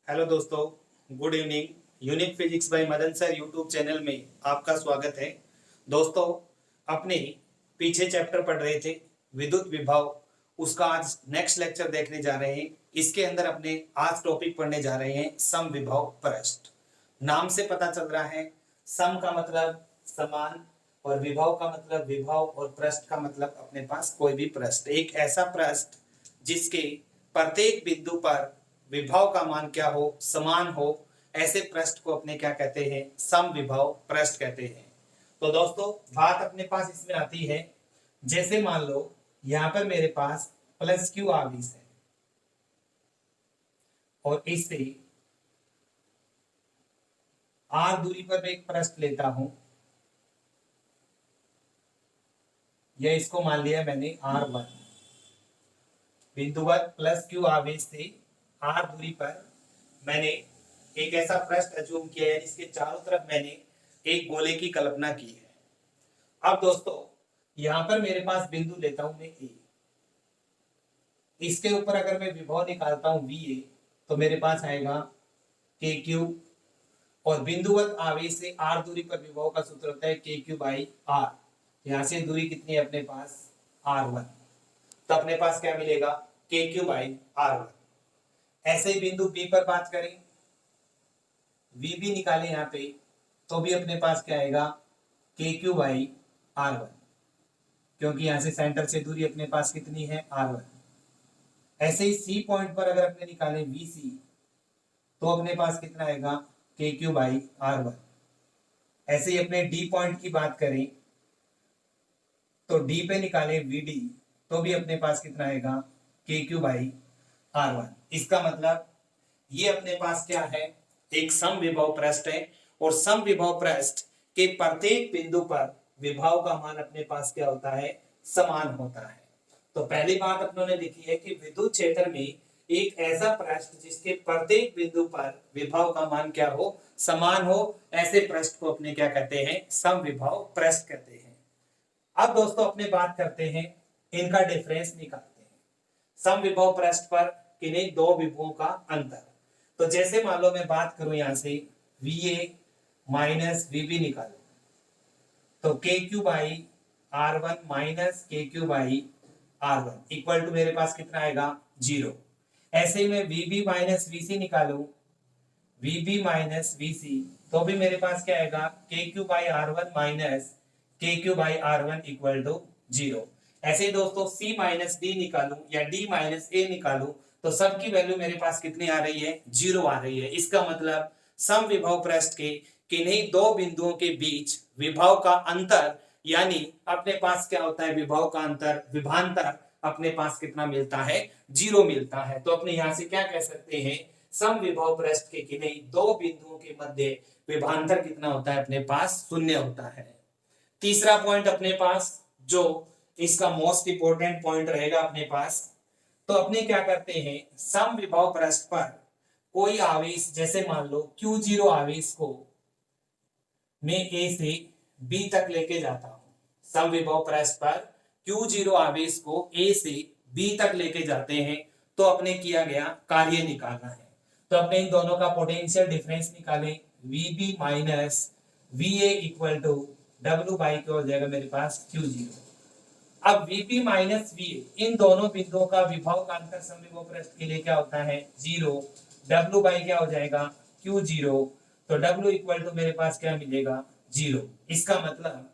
Hello दोस्तों, good evening. Unique physics bye Madan sir YouTube channel में आपका स्वागत है। दोस्तों, अपने पीछे चैप्टर पढ़ रहे थे विद्युत विभव, उसका आज नेक्स्ट लेक्चर देखने जा रहे हैं। इसके अंदर अपने आज टॉपिक पढ़ने जा रहे हैं समविभव पृष्ठ। नाम से पता चल रहा है, सम का मतलब समान और विभव का मतलब विभव और पृष्ठ का मतलब अपने पास कोई भी पृष्ठ, एक ऐसा पृष्ठ जिसके प्रत्येक बिंदु पर विभव का मान क्या हो, समान हो, ऐसे पृष्ठ को अपने क्या कहते हैं, समविभव पृष्ठ कहते हैं। तो दोस्तों, बात अपने पास इसमें आती है, जैसे मान लो यहां पर मेरे पास प्लस क्यू आवेश है और इससे आर दूरी पर मैं एक पृष्ठ लेता हूं, यह इसको मान लिया मैंने R1। बिंदुवत प्लस क्यू आवेश से आर दूरी पर मैंने एक ऐसा पृष्ठ अज्यूम किया है जिसके चारों तरफ मैंने एक गोले की कल्पना की है। अब दोस्तों, यहां पर मेरे पास बिंदु लेता हूं मैं ए, इसके ऊपर अगर मैं विभव निकालता हूं VA तो मेरे पास आएगा KQ, और बिंदुवत आवेश से R दूरी पर विभव का सूत्र होता है KQ बाई R। यहां से दूरी कितनी है अपने पास R1, तो अपने पास क्या मिलेगा KQ बाई R1। ऐसे ही बिंदु B पर बात करें, VB निकालें यहाँ पे, तो भी अपने पास क्या आएगा KQ बाई R1, क्योंकि यहां से सेंटर से दूरी अपने पास कितनी है R1। ऐसे ही C पॉइंट पर अगर अपने निकालें VC तो अपने पास कितना आएगा KQ बाई R1। ऐसे ही अपने D पॉइंट की बात करें तो D पे निकालें VD तो भी अपने पास कितना आएगा KQ बाई R1। इसका मतलब ये अपने पास क्या है, एक समविभव पृष्ठ है, और समविभव पृष्ठ के प्रत्येक बिंदु पर विभव का मान अपने पास क्या होता है, समान होता है। तो पहली बात अपनों ने लिखी है कि विद्युत क्षेत्र में एक ऐसा पृष्ठ जिसके प्रत्येक बिंदु पर विभव का मान क्या हो, समान हो, ऐसे पृष्ठ को अपने क्या कहते हैं, समविभव पृष्ठ कहते हैं। अब दोस्तों अपने बात करते हैं, इनका डिफरेंस निकालते हैं। समविभव पृष्ठ पर किन्हीं दो विभवों का अंतर। तो जैसे मान लो मैं बात करूं यहां से VA माइनस VB निकालो, तो KQ by R1 minus KQ by R1 equal to मेरे पास कितना आएगा 0। ऐसे ही मैं VB माइनस VC निकालू, VB माइनस VC, तो भी मेरे पास क्या आएगा KQ by R1 minus KQ by R1 equal to 0। ऐसे ही दोस्तों C माइनस D निकालू या D माइनस A निकालू तो सबकी वैल्यू मेरे पास कितनी आ रही है, 0 आ रही है। इसका मतलब समविभव पृष्ठ के किन्हीं दो बिंदुओं के बीच विभव का अंतर, यानी अपने पास क्या होता है, विभव का अंतर, विभांतर अपने पास कितना मिलता है, 0 मिलता है। तो अपने यहां से क्या कह सकते हैं, समविभव पृष्ठ के किन्हीं दो बिंदुओं के मध्य विभांतर कितना होता है, अपने पास 0 होता है। तीसरा पॉइंट अपने पास, जो इसका मोस्ट इंपोर्टेंट पॉइंट रहेगा अपने पास, तो अपने क्या करते हैं, समविभव पृष्ठ पर कोई आवेश, जैसे मान लो Q0 आवेश को मैं A से B तक लेके जाता हूं। समविभव पृष्ठ पर Q0 आवेश को A से B तक लेके जाते हैं, तो अपने किया गया कार्य निकालना है। तो अपने इन दोनों का पोटेंशियल डिफरेंस निकालें, VB minus VA equal to W by क्या हो जाएगा मेरे पास Q0। अब VB माइनस VA, इन दोनों बिंदुओं का विभव का अंतर समविभव पृष्ठ के लिए क्या होता है 0। W बाई क्या हो जाएगा Q0, तो W इक्वल टू मेरे पास क्या मिलेगा 0। इसका मतलब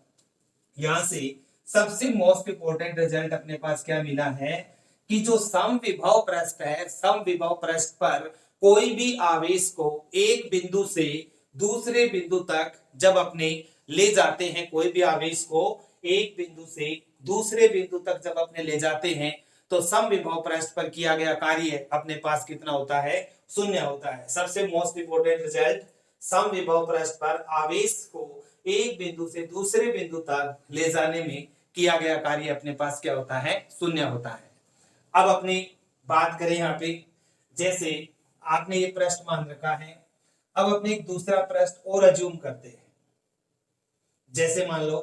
यहां से सबसे मोस्ट इंपोर्टेंट रिजल्ट अपने पास क्या मिला है कि जो समविभव पृष्ठ है, समविभव पृष्ठ पर कोई भी आवेश को एक बिंदु से दूसरे बिंदु तक जब अपने ले जाते हैं, कोई भी आवेश को एक बिंदु से दूसरे बिंदु तक जब अपने ले जाते हैं, तो समविभव पृष्ठ पर किया गया कार्य अपने पास कितना होता है, 0 होता है। सबसे मोस्ट इंपोर्टेंट रिजल्ट, समविभव पृष्ठ पर आवेश को एक बिंदु से दूसरे बिंदु तक ले जाने में किया गया कार्य अपने पास क्या होता है, 0 होता है। अब अपनी बात करें यहाँ पे, जैसे आपने ये प्रश्न मान रखा है, अब अपने एक दूसरा प्रश्न और अज्यूम करते हैं। जैसे मान लो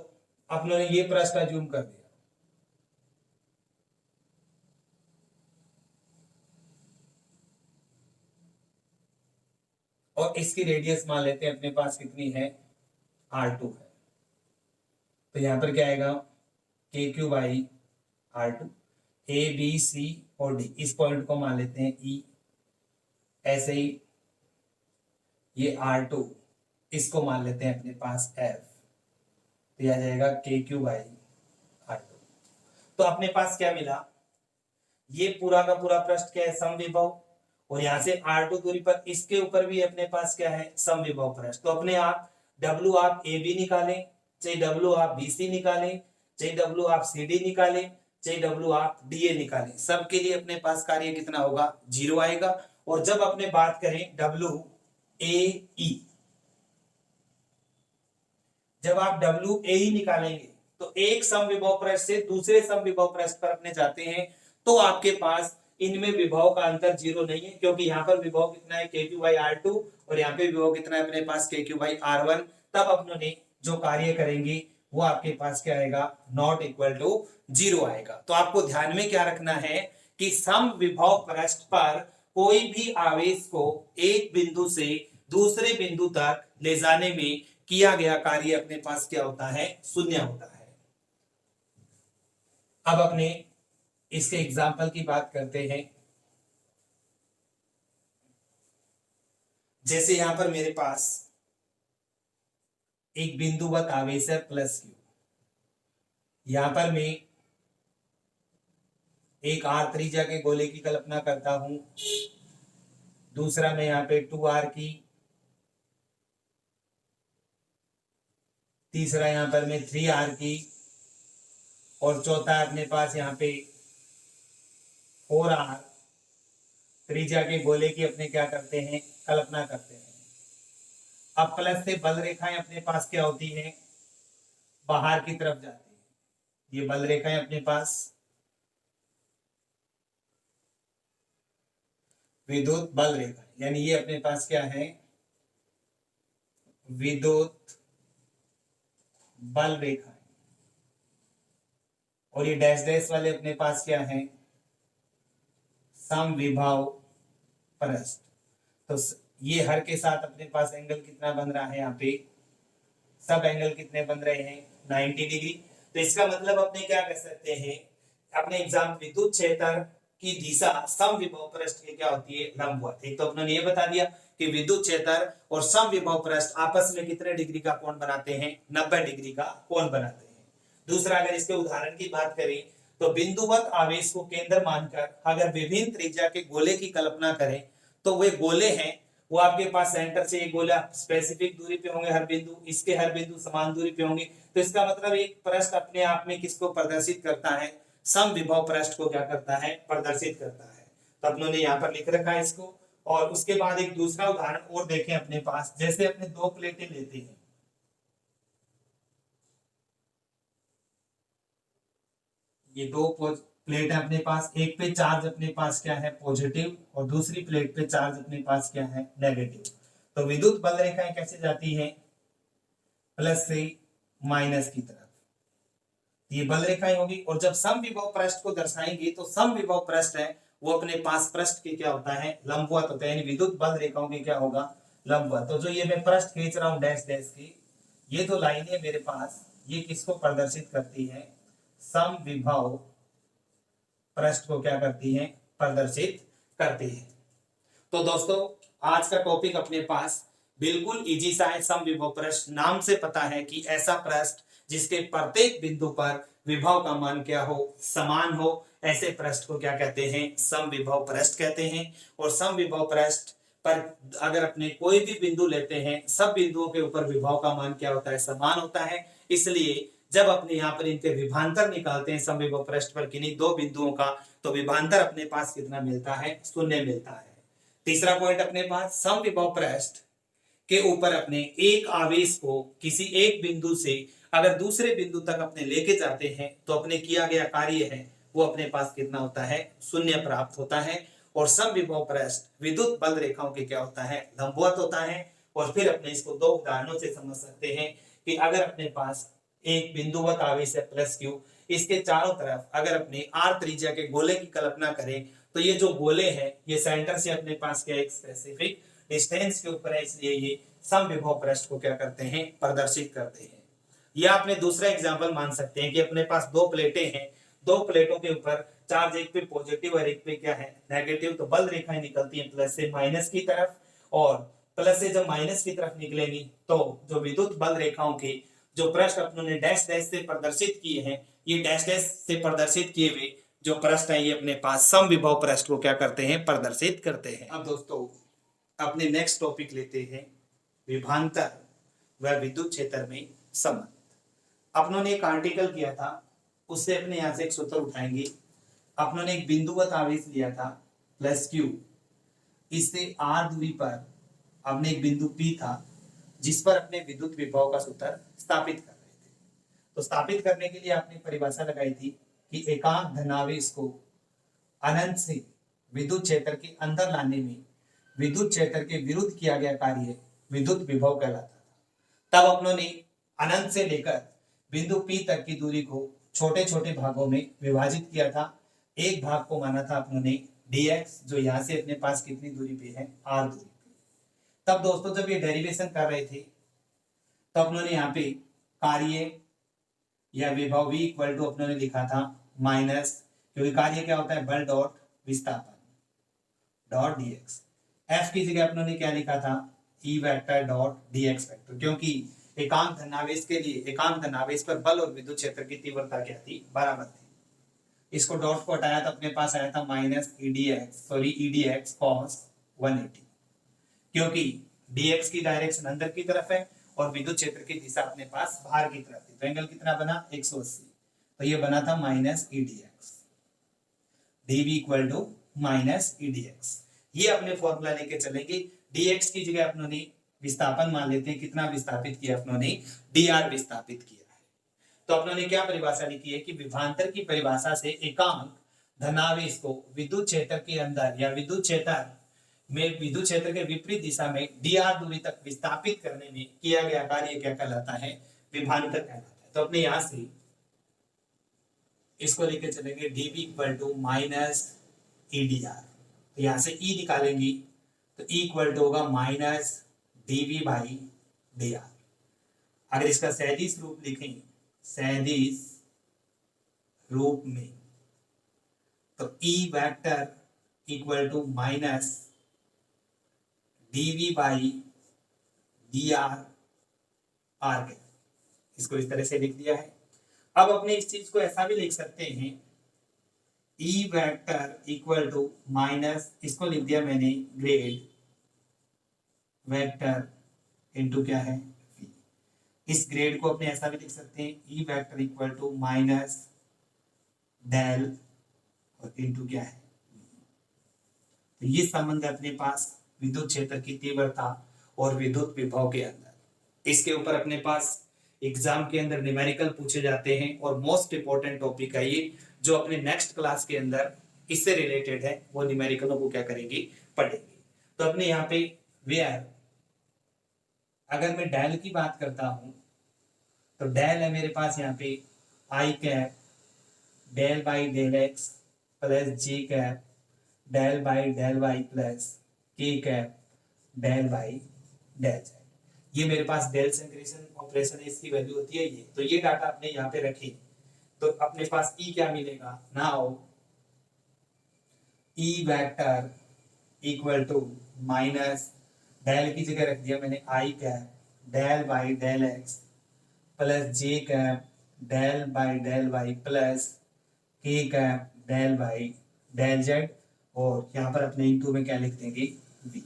अपनों ने ये प्रश्न अज्यूम कर दिया, और इसकी रेडियस मान लेते हैं अपने पास कितनी है, R2 है। तो यहां पर क्या आएगा, KQ बाई R2, ABC और D, इस पॉइंट को मान लेते हैं E। ऐसे ही ये R2, इसको मान लेते हैं अपने पास F, तो यह आ जाएगा KQ बाई R2। तो अपने पास क्या मिला, ये पूरा का पूरा पृष्ठ क्या है, समविभव, और यहां से R2 दूरी पर इसके ऊपर भी अपने पास क्या है, समविभव पृष्ठ। तो अपने आप W आप AB निकालें, चाहे W आप BC निकालें, चाहे W आप CD निकालें, चाहे W आप DA निकालें, सबके लिए अपने पास कार्य कितना होगा, 0 आएगा। और जब अपने बात करें WAE, जब आप WAE निकालेंगे तो एक समविभव पृष्ठ से दूसरे समविभव पृष्ठ पर अपने जाते हैं, तो आपके पास इनमें विभव का अंतर 0 नहीं है, क्योंकि यहाँ पर विभव कितना है, KQ बाई R2, और यहाँ पे विभव कितना है अपने पास, KQ बाई R1। तब अपने जो कार्य करेंगे वो आपके पास क्या आएगा, नॉट इक्वल टू 0 आएगा। तो आपको ध्यान में क्या रखना है कि समविभव पृष्ठ पर कोई भी आवेश को एक बिंदु से दूसरे बिंदु तक ले जाने में किया गया कार्य अपने पास क्या होता है, शून्य होता है। अब अपने इसके एग्जाम्पल की बात करते हैं। जैसे यहां पर मेरे पास एक बिंदुवत आवेश है +Q, यहां पर मैं एक R त्रिज्या के गोले की कल्पना करता हूं, दूसरा मैं यहां पे 2R की, तीसरा यहां पर मैं 3R की, और चौथा अपने पास यहाँ पे 4R त्रिज्या के गोले की अपने क्या करते हैं, कल्पना करते हैं। अब प्लस से बल रेखाएं अपने पास क्या होती है, बाहर की तरफ जाती है। ये बल रेखाएं अपने पास विद्युत बल रेखा, यानी ये अपने पास क्या है, विद्युत बल रेखा, और ये डैश डैश वाले अपने पास क्या है, समविभव पृष्ठ। तो ये हर के साथ अपने पास एंगल कितना बन रहा है, यहाँ पे सब एंगल कितने बन रहे हैं, 90 डिग्री। तो इसका मतलब अपने क्या कह सकते हैं, अपने एग्जाम विद्युत क्षेत्र की दिशा समविभव पृष्ठ की क्या होती है, लंबवत। एक तो अपने ये बता दिया कि विद्युत क्षेत्र और समविभव पृष्ठ आपस में कितने डिग्री का कोण बनाते हैं, 90 डिग्री का कोण बनाते हैं। दूसरा, अगर इसके उदाहरण की बात करें तो बिंदुवत आवेश को केंद्र मानकर अगर विभिन्न त्रिज्या के गोले की कल्पना करें, तो वे गोले हैं वो आपके पास सेंटर से एक गोला स्पेसिफिक दूरी पे होंगे, हर बिंदु, इसके हर बिंदु समान दूरी पे होंगे। तो इसका मतलब एक पृष्ठ अपने आप में किसको प्रदर्शित करता है, समविभव पृष्ठ को क्या करता है, प्रदर्शित करता है। तो अपनों ने यहाँ पर लिख रखा है इसको। और उसके बाद एक दूसरा उदाहरण और देखें अपने पास। जैसे अपने दो प्लेटें लेते हैं, ये दो प्लेट है अपने पास, एक पे चार्ज अपने पास क्या है, पॉजिटिव, और दूसरी प्लेट पे चार्ज अपने पास क्या है, नेगेटिव। तो विद्युत बल रेखाएं कैसे जाती हैं, प्लस से माइनस की तरफ, ये बल रेखाएं होगी। और जब समविभव पृष्ठ को दर्शाएंगे तो समविभव पृष्ठ है वो अपने पास पृष्ठ के क्या होता है, लंबवत होता है, यानी विद्युत बल रेखाओं की क्या होगा, लंबवत। तो जो ये मैं पृष्ठ खींच रहा हूं डैश डैश की, ये तो लाइनें मेरे पास, ये किसको प्रदर्शित करती है, समविभव पृष्ठ को क्या करती हैं, प्रदर्शित करती है। तो दोस्तों आज का टॉपिक अपने पास बिल्कुल इजी सा है, समविभव पृष्ठ। नाम से पता है कि ऐसा पृष्ठ जिसके प्रत्येक बिंदु पर विभव का मान क्या हो, समान हो, ऐसे पृष्ठ को क्या कहते हैं, समविभव पृष्ठ कहते हैं। और समविभव पृष्ठ पर अगर अपने कोई भी बिंदु लेते हैं, सब बिंदुओं के ऊपर विभव का मान क्या होता है, समान होता है। इसलिए जब अपने यहाँ पर इनके विभांतर निकालते हैं समविभव पृष्ठ पर किन्हीं दो बिंदुओं का, तो विभांतर अपने पास कितना मिलता है, शून्य मिलता है। तीसरा पॉइंट अपने पास, समविभव पृष्ठ के ऊपर अपने एक आवेश को किसी एक बिंदु से अगर दूसरे बिंदु तक अपने लेके जाते हैं, तो अपने किया गया कार्य है वो अपने पास कितना होता है, शून्य प्राप्त होता है। और समविभव पृष्ठ विद्युत बल रेखाओं के क्या होता है, लंबवत होता है। और फिर अपने इसको दो उदाहरणों से समझ सकते हैं कि अगर अपने पास एक बिंदुवत आवेश है +Q, इसके चारों तरफ अगर अपने R त्रिज्या के गोले की कल्पना करें, तो ये जो गोले हैं ये सेंटर से अपने पास क्या एक स्पेसिफिक डिस्टेंस के ऊपर है, इसलिए ये समविभव पृष्ठ को क्या करते हैं, प्रदर्शित करते हैं। या आपने दूसरा एग्जांपल मान सकते हैं कि अपने पास दो प्लेटें हैं, दो प्लेटों के ऊपर चार्ज एक पे पॉजिटिव और एक पे क्या है, नेगेटिव। तो बल रेखाएं निकलती हैं प्लस से माइनस की तरफ, और प्लस से जब माइनस की तरफ निकलेंगी तो जो विद्युत बल रेखाओं के जो पृष्ठ अपने डैश डैश से प्रदर्शित किए हैं, ये डैश डैश से प्रदर्शित किए हुए जो पृष्ठ है, ये अपने पास समविभव पृष्ठ को क्या करते हैं, प्रदर्शित करते हैं। अब दोस्तों अपने नेक्स्ट टॉपिक लेते हैं, विभवांतर व विद्युत क्षेत्र में संबंध। अपनों ने एक आर्टिकल किया था, उससे अपने यहां से एक सूत्र उठाएंगे। अपनों ने एक बिंदुवत आवेश लिया था प्लस क्यू, इससे आर दूरी पर हमने एक बिंदु पी था जिस पर अपने विद्युत विभव का सूत्र स्थापित कर रहे थे। तो स्थापित करने के लिए आपने परिभाषा लगाई थी कि एकांक धनावेश को अनंत से विद्युत क्षेत्र के अंदर लाने में विद्युत क्षेत्र के विरुद्ध किया गया कार्य विद्युत विभव कहलाता था। तब अपनों ने अनंत से लेकर बिंदु P तक की दूरी को छोटे छोटे भागों में विभाजित किया था। एक भाग को माना था अपनों ने dx, जो यहाँ से अपने पास कितनी दूरी पे है, r दूरी पे। तब दोस्तों जब ये डेरिवेशन कर रहे थे तो अपनों ने यहाँ पे कार्य या विभव v इक्वल टू अपनों ने लिखा था माइनस, क्योंकि कार्य क्या होता है, बल डॉट विस्थापन डॉट dx। f की जगह अपनों ने क्या लिखा था, e vector dot dx vector, क्योंकि एकांक धनावेश के लिए एकांक धनावेश पर बल और विद्युत क्षेत्र की तीव्रता क्या थी, बराबर थी। इसको डॉट को हटाया तो अपने पास आया था माइनस ईडीएक्स कॉस 180, क्योंकि dx की डायरेक्शन अंदर की तरफ है और विद्युत क्षेत्र की दिशा अपने पास बाहर की तरफ थी। तो एंगल कितना बना, 180। तो ये बना था minus E D X, dv equal to minus E D X. ये अपने फॉर्मूला लेके चलेंगे। dx की जगह अपनों ने विस्थापन मान लेते हैं, कितना विस्थापित किया अपनों ने, dr विस्थापित किया है। तो अपनों ने क्या परिभाषा लिखी है कि विभवांतर की परिभाषा से एकांक धनावेश को विद्युत क्षेत्र के अंदर या विद्युत क्षेत्र में विद्युत क्षेत्र के विपरीत दिशा में dr दूरी तक विस्थापित करने में किया गया कार्य क्या कहलाता है, विभवांतर कहलाता है। तो अपने यहां से इसको लेके चलेंगे dv equal to minus EDR. तो यहां से e निकालेंगे तो e इक्वल टू होगा माइनस dv बाई dr। अगर इसका सैदिश रूप लिखें, सैदिश रूप में, तो E vector equal to minus dv by dr आर गया। इसको इस तरह से लिख दिया है। अब अपने इस चीज को ऐसा भी लिख सकते हैं, E vector equal to minus, इसको लिख दिया मैंने ग्रेड वेक्टर इनटू क्या है, v। इस ग्रेड को अपने ऐसा भी लिख सकते हैं, E vector equal to minus del और इनटू क्या है, तो ये संबंध है अपने पास विद्युत क्षेत्र की तीव्रता और विद्युत विभव के अंदर। इसके ऊपर अपने पास एग्जाम के अंदर न्यूमेरिकल पूछे जाते हैं और मोस्ट इंपोर्टेंट टॉपिक है ये, जो अपने नेक्स्ट क्लास के अंदर इससे रिलेटेड है, वो न्यूमेरिकलों को क्या करेंगे, पढ़ेंगे। तो अपने यहाँ पे वेयर, अगर मैं डेल की बात करता हूं तो डेल है मेरे पास यहाँ पे I cap del by del X plus G cap del by del Y plus K cap del by del Z. ये मेरे पास डेल सेंक्रेशन ऑपरेशन है, इसकी वैल्यू होती है ये। तो ये डाटा अपने यहाँ पे रखें तो अपने पास ई क्या मिलेगा, now E vector equal to minus del की जगह रख दिया मैंने I cap del by del X plus J cap del by del Y plus K cap del by del Z, और यहाँ पर अपने इनटू में क्या लिख देंगे, v।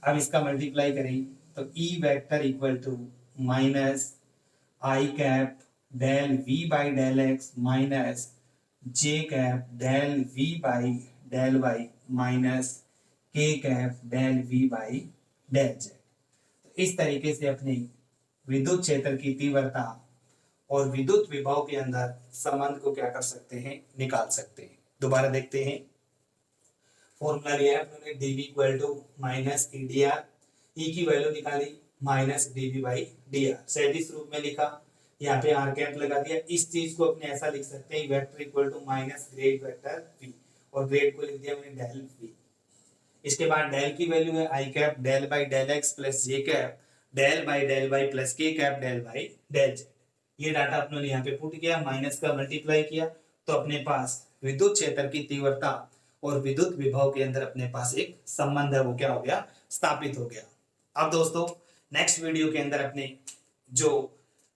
अब इसका मल्टीप्लाई करें तो E vector equal to minus I cap del v by del X minus J cap del v by del Y minus K cap del v by del Z. तो इस तरीके से अपने विद्युत क्षेत्र की तीव्रता और विद्युत विभव के अंदर संबंध को क्या कर सकते हैं, निकाल सकते हैं। दोबारा देखते हैं, फॉर्मूला लिया है हमने dv equal to minus EDR, ई की वैल्यू निकाली माइनस dv बाई dr, सैदिश रूप में लिखा, यहाँ पे आर कैप लगा दिया। इस चीज को अपने ऐसा लिख सकते हैं, vector equal to minus grad vector v, और ग्रेड को लिख दिया मैंने डेल v। इसके बाद डेल की वैल्यू है I cap del by del X plus J cap del by del Y plus K cap del by del Z. ये डाटा अपने यहाँ पे पुट किया, माइनस का मल्टीप्लाई किया, तो अपने पास विद्युत क्षेत्र की तीव्रता और विद्युत विभव के अंदर अपने पास एक संबंध है, वो क्या हो गया, स्थापित हो गया। अब दोस्तों नेक्स्ट वीडियो के अंदर अपने जो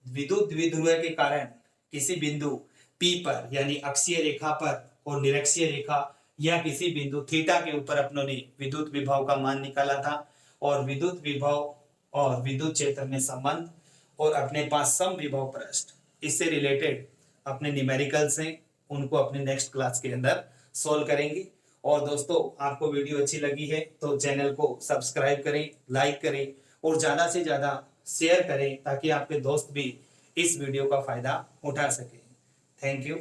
विद्युत द्विध्रुव के कारण किसी बिंदु P पर यानी अक्षीय रेखा पर और निरक्षीय रेखा या किसी बिंदु थीटा के ऊपर अपनों ने विद्युत विभव का मान निकाला था और विद्युत विभव और विद्युत क्षेत्र में संबंध और अपने पास सम विभव पृष्ठ, इससे रिलेटेड अपने न्यूमेरिकल्स हैं, उनको अपने नेक्स्ट क्लास के अंदर सॉल्व करेंगे। और दोस्तों आपको वीडियो अच्छी लगी है तो चैनल को सब्सक्राइब करें, लाइक करें और ज्यादा से ज्यादा शेयर करें ताकि आपके दोस्त भी इस वीडियो का फायदा उठा सके। Thank you.